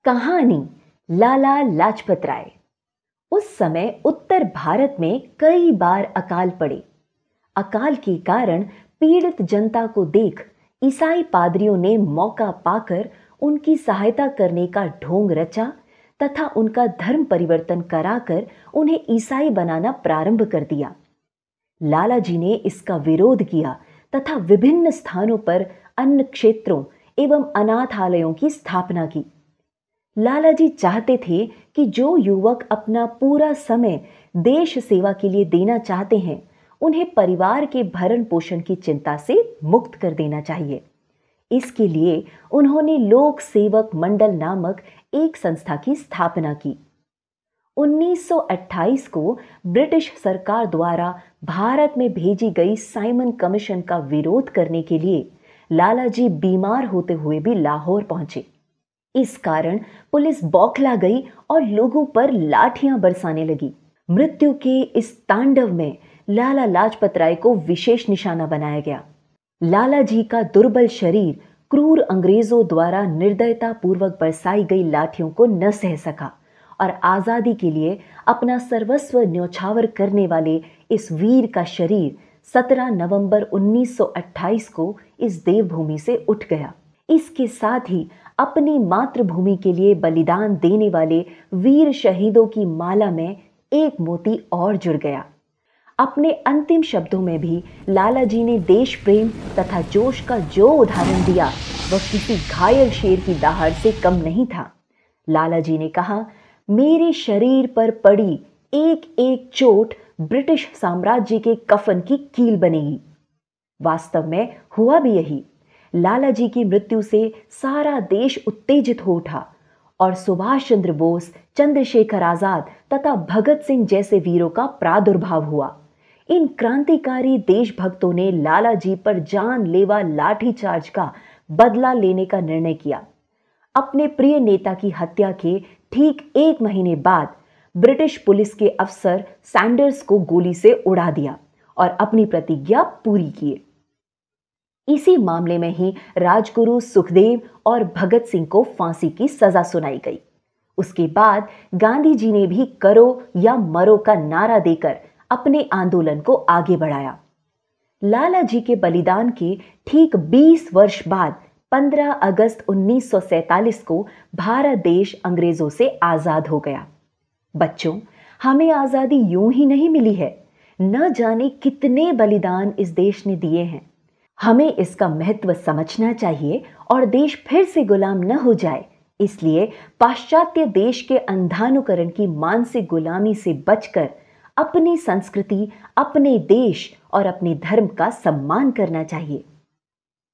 कहानी लाला लाजपत राय। उस समय उत्तर भारत में कई बार अकाल पड़े। अकाल के कारण पीड़ित जनता को देख ईसाई पादरियों ने मौका पाकर उनकी सहायता करने का ढोंग रचा तथा उनका धर्म परिवर्तन कराकर उन्हें ईसाई बनाना प्रारंभ कर दिया। लाला जी ने इसका विरोध किया तथा विभिन्न स्थानों पर अन्य क्षेत्रों एवं अनाथालयों की स्थापना की। लाला जी चाहते थे कि जो युवक अपना पूरा समय देश सेवा के लिए देना चाहते हैं, उन्हें परिवार के भरण पोषण की चिंता से मुक्त कर देना चाहिए। इसके लिए उन्होंने लोक सेवक मंडल नामक एक संस्था की स्थापना की। 1928 को ब्रिटिश सरकार द्वारा भारत में भेजी गई साइमन कमीशन का विरोध करने के लिए लाला जी बीमार होते हुए भी लाहौर पहुंचे। इस कारण पुलिस बौखला गई और लोगों पर लाठियां बरसाने लगी। मृत्यु के इस तांडव में लाला लाजपत राय को विशेष निशाना बनाया गया। लाला जी का दुर्बल शरीर क्रूर अंग्रेजों द्वारा निर्दयता पूर्वक बरसाई गई लाठियों को न सह सका और आजादी के लिए अपना सर्वस्व न्यौछावर करने वाले इस वीर का शरीर 17 नवंबर 1928 को इस देवभूमि से उठ गया। इसके साथ ही अपनी मातृभूमि के लिए बलिदान देने वाले वीर शहीदों की माला में एक मोती और जुड़ गया। अपने अंतिम शब्दों में भी लाला जी ने देश प्रेम तथा जोश का जो उदाहरण दिया वह किसी घायल शेर की दहाड़ से कम नहीं था। लाला जी ने कहा, मेरे शरीर पर पड़ी एक एक चोट ब्रिटिश साम्राज्य के कफन की कील बनेगी। वास्तव में हुआ भी यही। लाला जी की मृत्यु से सारा देश उत्तेजित हो उठा और सुभाष चंद्र बोस, चंद्रशेखर आजाद तथा भगत सिंह जैसे वीरों का प्रादुर्भाव हुआ। इन क्रांतिकारी देशभक्तों ने लाला जी पर जानलेवा लाठीचार्ज का बदला लेने का निर्णय किया। अपने प्रिय नेता की हत्या के ठीक 1 महीने बाद ब्रिटिश पुलिस के अफसर सैंडर्स को गोली से उड़ा दिया और अपनी प्रतिज्ञा पूरी की। इसी मामले में ही राजगुरु सुखदेव और भगत सिंह को फांसी की सजा सुनाई गई। उसके बाद गांधी जी ने भी करो या मरो का नारा देकर अपने आंदोलन को आगे बढ़ाया। लाला जी के बलिदान के ठीक 20 वर्ष बाद 15 अगस्त 1947 को भारत देश अंग्रेजों से आजाद हो गया। बच्चों, हमें आजादी यूं ही नहीं मिली है। न जाने कितने बलिदान इस देश ने दिए हैं। हमें इसका महत्व समझना चाहिए और देश फिर से गुलाम न हो जाए। इसलिए पाश्चात्य देश के अंधानुकरण की मानसिक गुलामी से बचकर अपनी संस्कृति, अपने देश और अपने धर्म का सम्मान करना चाहिए।